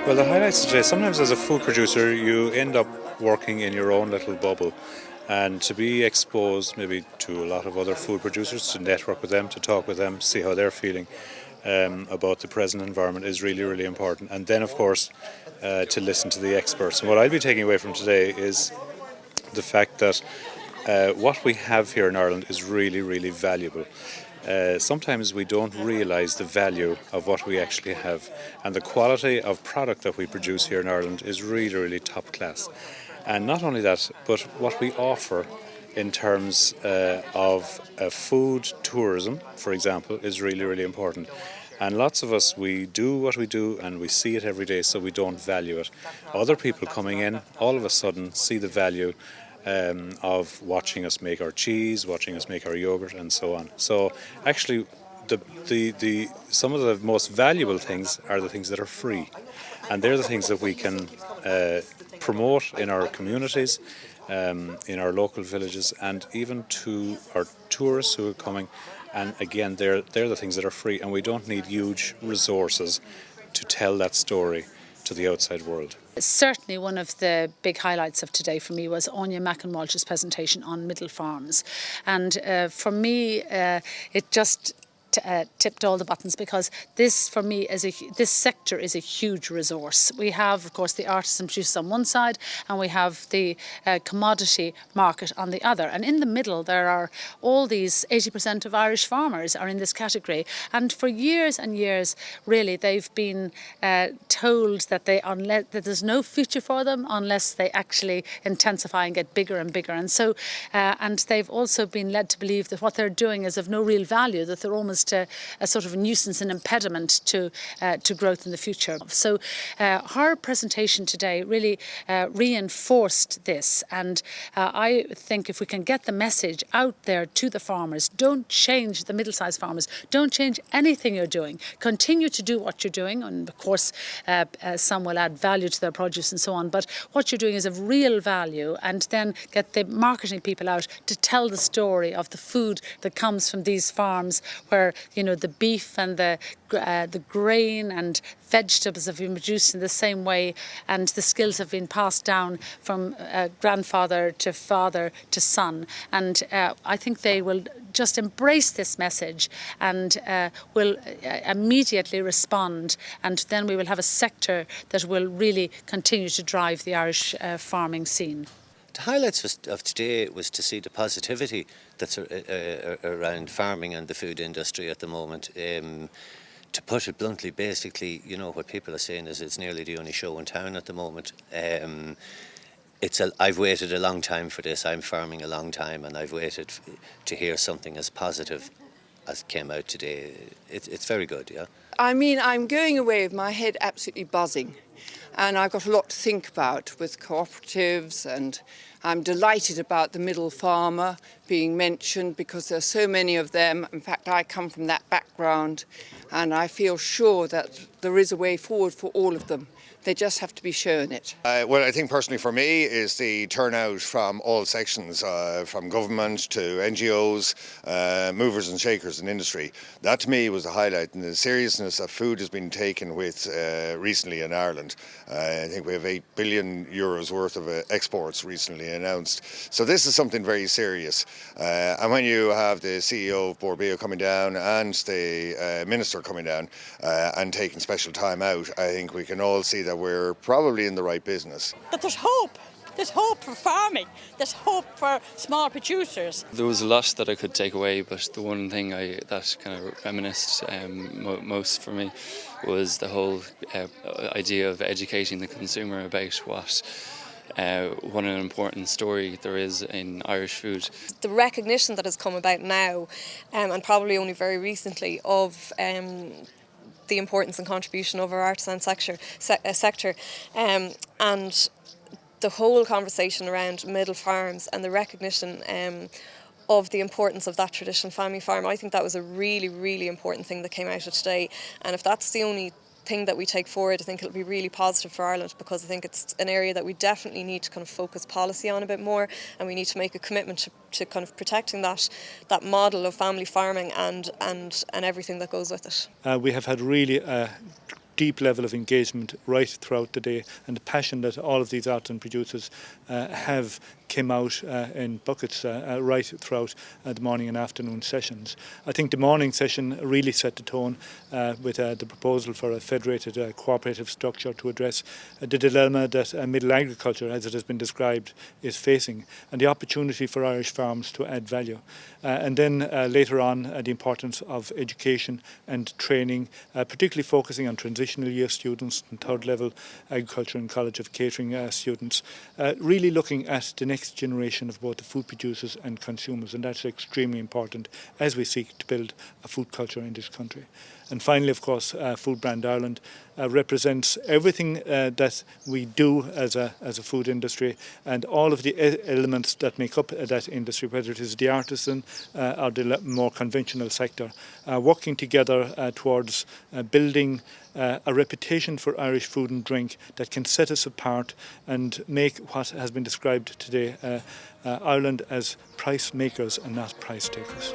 Well, the highlights today, sometimes as a food producer you end up working in your own little bubble, and to be exposed maybe to a lot of other food producers, to network with them, to talk with them, see how they're feeling about the present environment is really, really important. And then of course to listen to the experts. And what I'll be taking away from today is the fact that what we have here in Ireland is really, really valuable. Sometimes we don't realise the value of what we actually have, and the quality of product that we produce here in Ireland is really, really top class. And not only that, but what we offer in terms of food tourism, for example, is really, really important. And lots of us, we do what we do and we see it every day, so we don't value it. Other people coming in all of a sudden see the value of watching us make our cheese, watching us make our yogurt, and so on. So actually, the some of the most valuable things are the things that are free, and they're the things that we can promote in our communities, in our local villages, and even to our tourists who are coming. And again, they're the things that are free, and we don't need huge resources to tell that story to the outside world. Certainly one of the big highlights of today for me was Macreddin Walsh's presentation on middle farms. And for me, it just tipped all the buttons, because this for me this sector is a huge resource. We have of course the artisan producers on one side, and we have the commodity market on the other, and in the middle there are all these 80% of Irish farmers are in this category, and for years and years really they've been told that that there's no future for them unless they actually intensify and get bigger and bigger, and so and they've also been led to believe that what they're doing is of no real value, that they're almost a sort of a nuisance and impediment to growth in the future. So her presentation today really reinforced this, and I think if we can get the message out there to the farmers, don't change the middle-sized farmers, don't change anything you're doing, continue to do what you're doing, and of course some will add value to their produce and so on, but what you're doing is of real value, and then get the marketing people out to tell the story of the food that comes from these farms, where the beef and the grain and vegetables have been produced in the same way, and the skills have been passed down from grandfather to father to son. And I think they will just embrace this message and will immediately respond, and then we will have a sector that will really continue to drive the Irish farming scene. The highlights of today was to see the positivity that's around farming and the food industry at the moment. To put it bluntly, basically, what people are saying is it's nearly the only show in town at the moment. I've waited a long time for this. I'm farming a long time, and I've waited to hear something as positive as came out today. It's very good, yeah. I mean, I'm going away with my head absolutely buzzing. And I've got a lot to think about with cooperatives, and I'm delighted about the middle farmer being mentioned, because there's so many of them. In fact, I come from that background, and I feel sure that there is a way forward for all of them. They just have to be shown it. Well, I think personally for me is the turnout from all sections, from government to NGOs, movers and shakers in industry. That to me was the highlight, and the seriousness that food has been taken with recently in Ireland. I think we have €8 billion worth of exports recently announced. So this is something very serious. And when you have the CEO of Bord Bia coming down and the Minister coming down and taking special time out, I think we can all see that we're probably in the right business. But there's hope. There's hope for farming. There's hope for small producers. There was a lot that I could take away, but the one thing that kind of reminisced most for me was the whole idea of educating the consumer about what an important story there is in Irish food. The recognition that has come about now, and probably only very recently, of the importance and contribution of our artisan sector, and the whole conversation around middle farms and the recognition of the importance of that traditional family farm. I think that was a really, really important thing that came out of today. And if that's the only thing that we take forward. I think it'll be really positive for Ireland, because I think it's an area that we definitely need to kind of focus policy on a bit more, and we need to make a commitment to kind of protecting that model of family farming and everything that goes with it. We have had really deep level of engagement right throughout the day, and the passion that all of these artisan producers have came out in buckets right throughout the morning and afternoon sessions. I think the morning session really set the tone with the proposal for a federated cooperative structure to address the dilemma that middle agriculture, as it has been described, is facing, and the opportunity for Irish farms to add value. And then later on, the importance of education and training, particularly focusing on transitional year students and third level agriculture and College of Catering students, really looking at the next generation of both the food producers and consumers, and that's extremely important as we seek to build a food culture in this country. And finally, of course, Food Brand Ireland represents everything that we do as a food industry, and all of the elements that make up that industry, whether it is the artisan or the more conventional sector, working together towards building a reputation for Irish food and drink that can set us apart and make what has been described today Ireland as price makers and not price takers.